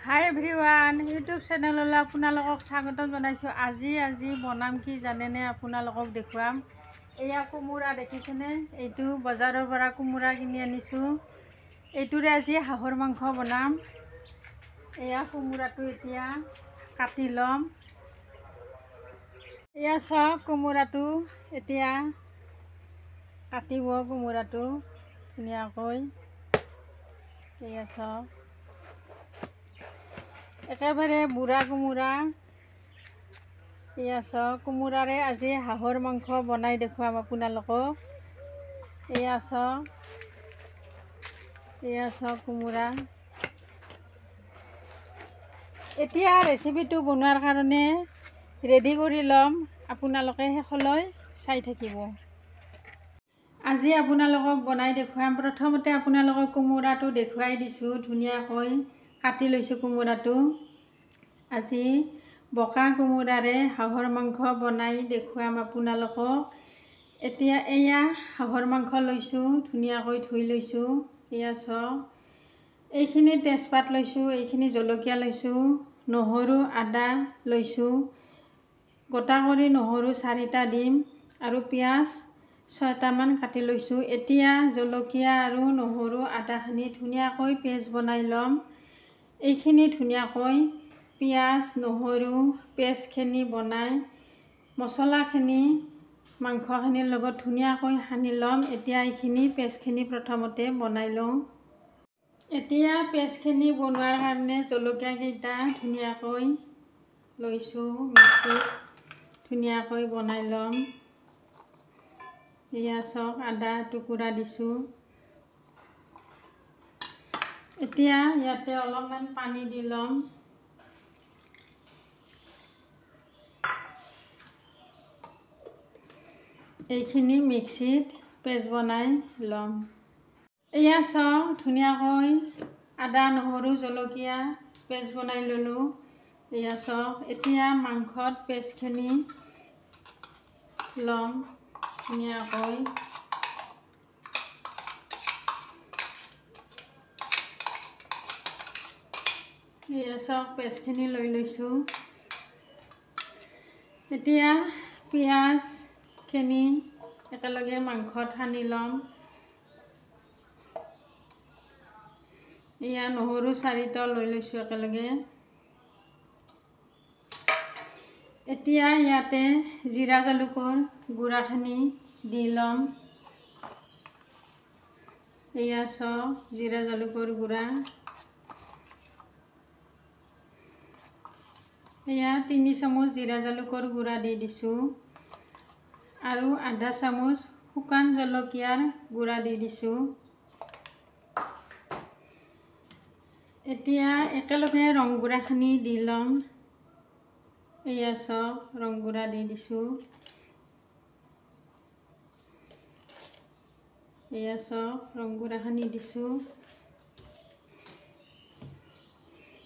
হাই everyone, YouTube চেনেললৈ আপোনালোকক স্বাগতম জনাইছোঁ। আজি বনাম কি জানেনে? আপোনালোকক দেখুৱাম। এয়া কোমোৰা দেখিছেনে? এইটো বজাৰৰ পৰা কোমোৰা কিনি আনিছোঁ। এইটোৰে আজি হাঁহৰ মাংস বনাম। এয়া কোমোৰাটো এতিয়া কাটি ল'ম। এয়া চাওক, কোমোৰাটো এতিয়া কাটিব। কোমোৰাটো ধুনীয়াকৈ এয়া চাওক, একেবাৰে বুঢ়া কোমোৰা। এয়া চাওক, কোমোৰাৰে আজি হাঁহৰ মাংস বনাই দেখুৱাম আপোনালোকক। এয়া চাওক, কোমোৰা। এতিয়া ৰেচিপিটো বনোৱাৰ কাৰণে ৰেডি কৰি ল'ম, আপোনালোকে শেষলৈ চাই থাকিব। আজি আপোনালোকক বনাই দেখুৱাম। প্ৰথমতে আপোনালোকক কোমোৰাটো দেখুৱাই দিছোঁ, ধুনীয়াকৈ কাটি লৈছোঁ কোমোৰাটো। আজি বকা কোমোৰাৰে হাঁহৰ মাংস বনাই দেখুৱাম আপোনালোকক। এতিয়া এয়া হাঁহৰ মাংস লৈছোঁ, ধুনীয়াকৈ ধুই লৈছোঁ। এয়া চাওক, এইখিনি তেজপাত লৈছোঁ, এইখিনি জলকীয়া লৈছোঁ, নহৰু আদা লৈছোঁ। গোটা কৰি নহৰু 4টা দিম আৰু পিঁয়াজ 6টামান কাটি লৈছোঁ। এতিয়া জলকীয়া আৰু নহৰু আদাখিনি ধুনীয়াকৈ পেষ্ট বনাই ল'ম। এইখিনি ধুনীয়াকৈ পিঁয়াজ নহৰু পেষ্টখিনি বনাই মছলাখিনি মাংসখিনিৰ লগত ধুনীয়াকৈ সানি ল'ম। এতিয়া এইখিনি পেষ্টখিনি প্ৰথমতে বনাই লওঁ। এতিয়া পেষ্টখিনি বনোৱাৰ কাৰণে জলকীয়াকেইটা ধুনীয়াকৈ লৈছোঁ, মিক্সিত ধুনীয়াকৈ বনাই ল'ম। এয়া চাওক, আদা টুকুৰা দিছোঁ। এতিয়া ইয়াতে অলপমান পানী দি ল'ম। এইখিনি মিক্সিত পেষ্ট বনাই ল'ম। এয়া চাওক, ধুনীয়াকৈ আদা নহৰু জলকীয়া পেষ্ট বনাই ল'লোঁ। এয়া চাওক, এতিয়া মাংসত পেষ্টখিনি ল'ম ধুনীয়াকৈ। এয়া চাওক, পেষ্টখিনি লৈ লৈছোঁ। এতিয়া পিঁয়াজখিনি একেলগে মাংসত সানি ল'ম। এয়া নহৰু 4টা লৈ লৈছোঁ একেলগে। এতিয়া ইয়াতে জিৰা জালুকৰ গুড়াখিনি দি ল'ম। এয়া চাওক, জিৰা জালুকৰ গুড়া। এয়া 3 চামুচ জিৰা জালুকৰ গুড়া দি দিছোঁ আৰু আধা চামুচ শুকান জলকীয়াৰ গুড়া দি দিছোঁ। এতিয়া একেলগে ৰং গুড়াখিনি দি ল'ম। এয়া চাওক, ৰং গুড়া দি দিছোঁ। এয়া চাওক, ৰং গুড়াখিনি দিছোঁ।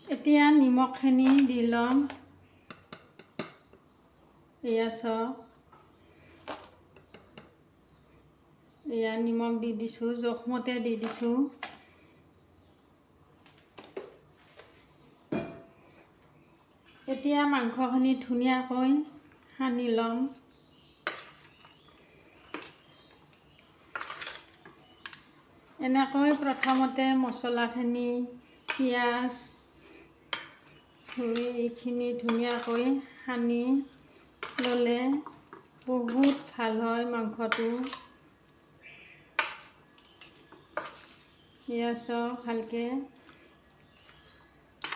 এতিয়া নিমখখিনি দি ল'ম। এয়া চাওক, এয়া নিমখ দি দিছোঁ, জোখমতে দি দিছোঁ। এতিয়া মাংসখিনি ধুনীয়াকৈ সানি ল'ম। এনেকৈ প্ৰথমতে মছলাখিনি পিঁয়াজ ধুই এইখিনি ধুনীয়াকৈ সানি ল'লে বহুত ভাল হয় মাংসটো। এয়া চাওক, ভালকৈ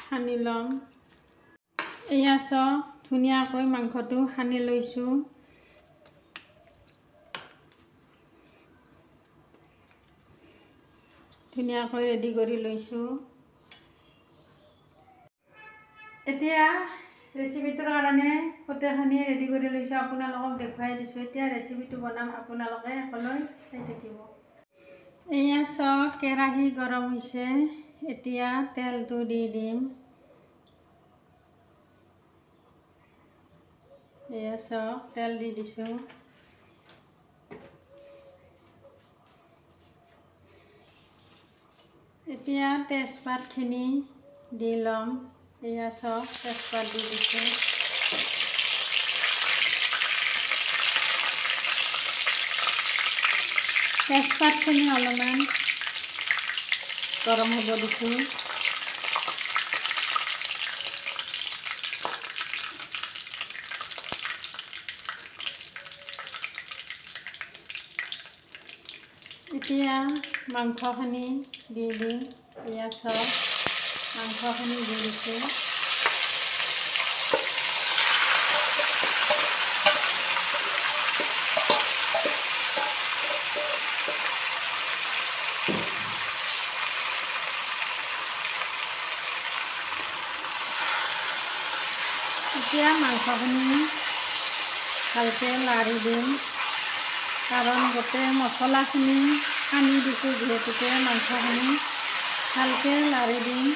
সানি ল'ম। এয়া চাওক, ধুনীয়াকৈ মাংসটো সানি লৈছোঁ। ধুনীয়াকৈ ৰেডি কৰি লৈছোঁ। এতিয়া ৰেচিপিটোৰ কাৰণে গোটেইখিনি ৰেডি কৰি লৈছোঁ, আপোনালোকক দেখুৱাই দিছোঁ। এতিয়া ৰেচিপিটো বনাম, আপোনালোকে শেষলৈ চাই থাকিব। এয়া চাওক, কেৰাহী গৰম হৈছে। এতিয়া তেলটো দি দিম। এয়া চাওক, তেল দি দিছোঁ। এতিয়া তেজপাতখিনি দি ল'ম। এয়া চাওক তেজপাত দি দিছোঁ। তেজপাতখিনি অলপমান গৰম হ'ব দিছোঁ। এতিয়া মাংসখিনি দি দিম। এয়া চাওক মাংসখিনি দি দিছোঁ। এতিয়া মাংসখিনি ভালকৈ লাৰি দিম, কাৰণ গোটেই মছলাখিনি সানি দিছোঁ যিহেতুকে মাংসখিনি ভালকৈ লাৰি দিম।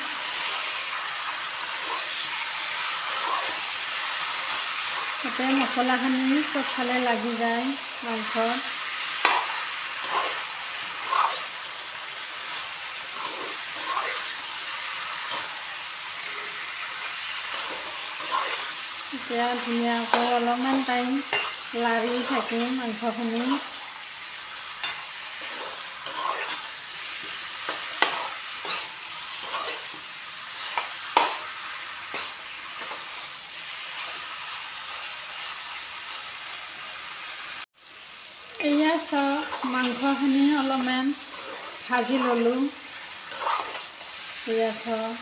গোটেই মছলাখিনি চবফালে লাগি যায় মাংসত। এতিয়া ধুনীয়াকৈ অলপমান টাইম লাৰি থাকিম মাংসখিনি। এয়া চাওক মাংসখিনি অলপমান ভাজি ল'লোঁ। এয়া চাওক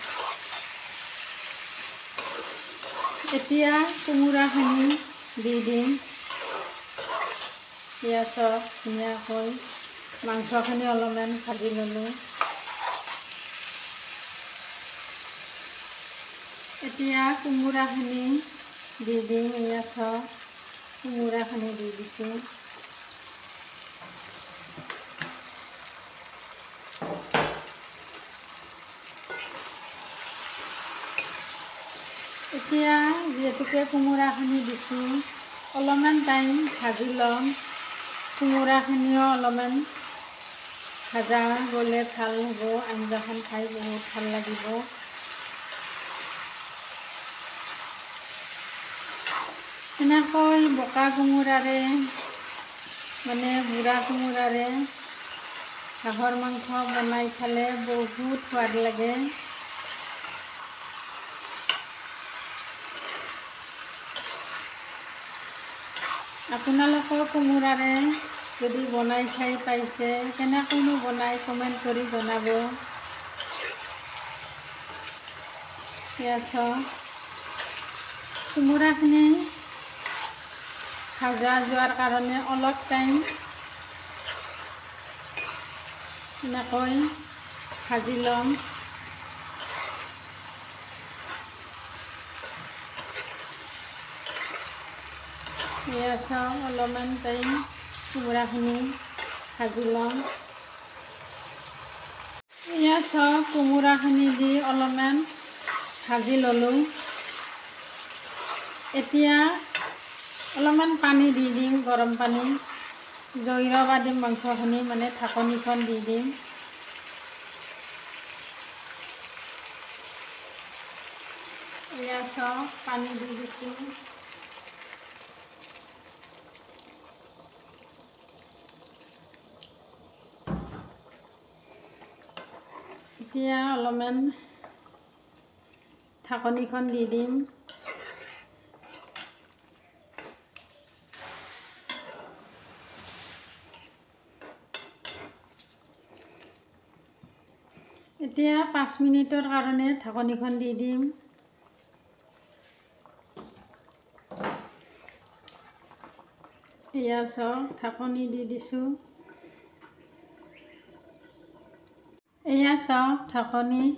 এতিয়া কোমোৰাখিনি দি দিম। এয়া চাওক ধুনীয়াকৈ মাংসখিনি অলপমান ভাজি ল'লোঁ। এতিয়া কোমোৰাখিনি দি দিম। এয়া চাওক কোমোৰাখিনি দি দিছোঁ। এতিয়া যিহেতুকে কোমোৰাখিনি দিছোঁ, অলপমান টাইম ভাজি ল'ম। কোমোৰাখিনিও অলপমান ভাজা গ'লে ভাল হ'ব, আঞ্জাখন খাই বহুত ভাল লাগিব। এনেকৈ বকা কোমোৰাৰে মানে বুঢ়া কোমোৰাৰে হাঁহৰ মাংস বনাই খালে বহুত সোৱাদ লাগে। আপোনালোকৰ কোমোৰাৰে যদি বনাই খাই পাইছে, কেনেকৈনো বনাই কমেণ্ট কৰি জনাব। এয়া চাওক কোমোৰাখিনি ভাজা যোৱাৰ কাৰণে অলপ টাইম এনেকৈ ভাজি ল'ম। এয়া চাওক অলপমান টাইম কোমোৰাখিনি ভাজি ল'ম। এয়া চাওক কোমোৰাখিনি দি অলপমান ভাজি ল'লোঁ। এতিয়া অলপমান পানী দি দিম, গৰম পানী। জইৰবা দিম মাংসখিনি, মানে ঢাকনিখন দি দিম। এয়া চাওক পানী দি দিছোঁ। এতিয়া অলপমান ঢাকনিখন দি দিম। এতিয়া 5 মিনিটৰ কাৰণে ঢাকনিখন দি দিম। এয়া চাওক ঢাকনি দি দিছোঁ। এয়া চাওক ঢাকনিখন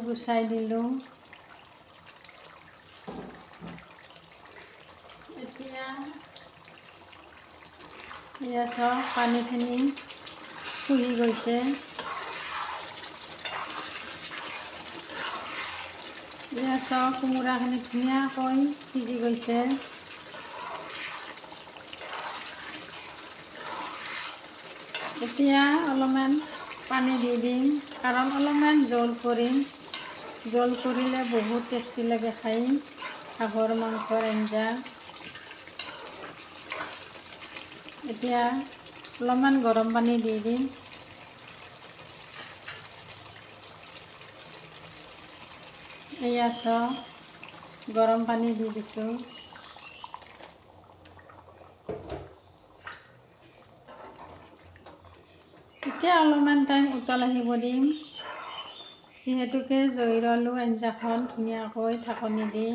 গুচাই দিলোঁ। এতিয়া এয়া চাওক পানীখিনি শুহি গৈছে। এয়া চাওক কোমোৰাখিনি ধুনীয়াকৈ সিজি গৈছে। এতিয়া অলপমান পানী দি দিম, কাৰণ অলপমান জোল কৰিম। জোল কৰিলে বহুত টেষ্টি লাগে খাই হাঁহৰ মাংসৰ আঞ্জা। এতিয়া অলপমান গৰম পানী দি দিম। এয়া চাওক, গৰম পানী দি দিছোঁ। এতিয়া অলপমান টাইম উতল আহিব দিম, যিহেতুকে জহীৰ আঞ্জাখন ধুনীয়াকৈ ঢাকনি দি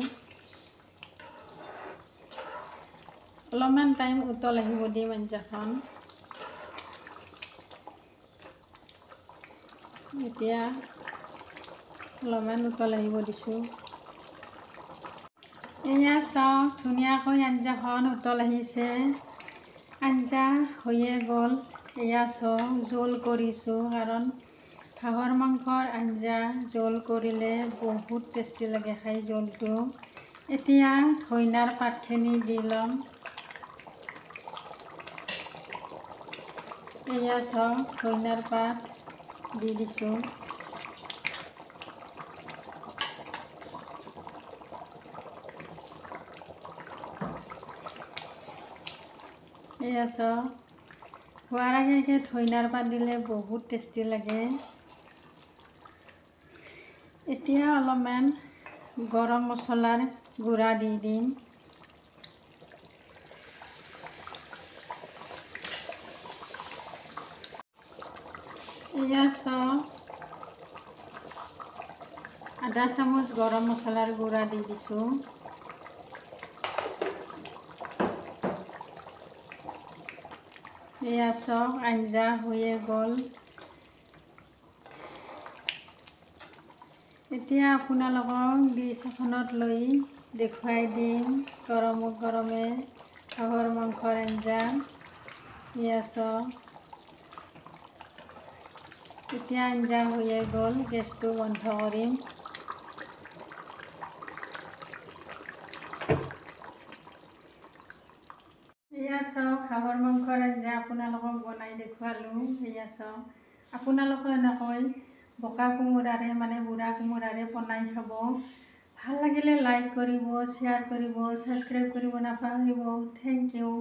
অলপমান টাইম উতল আহিব দিম আঞ্জাখন। এতিয়া অলপমান উতল আহিব দিছোঁ। এয়া চাওক, ধুনীয়াকৈ আঞ্জাখন উতল আহিছে। আঞ্জা হৈয়ে গ'ল। এয়া চাওক, জোল কৰিছোঁ, কাৰণ হাঁহৰ মাংসৰ আঞ্জা জোল কৰিলে বহুত টেষ্টি লাগে খাই জোলটো। এতিয়া ধইনাৰ পাতখিনি দি ল'ম। এয়া চাওক, ধইনাৰ পাত দি দিছোঁ। এয়া চাওক, হোৱাৰ আগে ধইনাৰ পাত দিলে বহুত টেষ্টি লাগে। এতিয়া অলপমান গৰম মছলাৰ গুড়া দি দিম। এয়া চাওক, আধা চামুচ গৰম মছলাৰ গুড়া দি দিছোঁ। এয়া চাওক, আঞ্জা হৈয়ে গ'ল। এতিয়া আপোনালোকক ডিছ এখনত লৈ দেখুৱাই দিম গৰমে গৰমে হাঁহৰ মাংসৰ আঞ্জা। এয়া চাওক, এতিয়া আঞ্জা হৈয়ে গ'ল। গেছটো বন্ধ কৰিম। এয়া চাওক, হাঁহৰ মাংসৰ আঞ্জা আপোনালোকক বনাই দেখুৱালোঁ। এয়া চাওক, আপোনালোকে এনেকৈ বকা কোমোৰাৰে বুঢ়া কোমোৰাৰে বনাই খাব। ভাল লাগিলে লাইক কৰিব, শ্বেয়াৰ কৰিব, ছাবস্ক্ৰাইব কৰিব নাপাহৰিব। Thank U.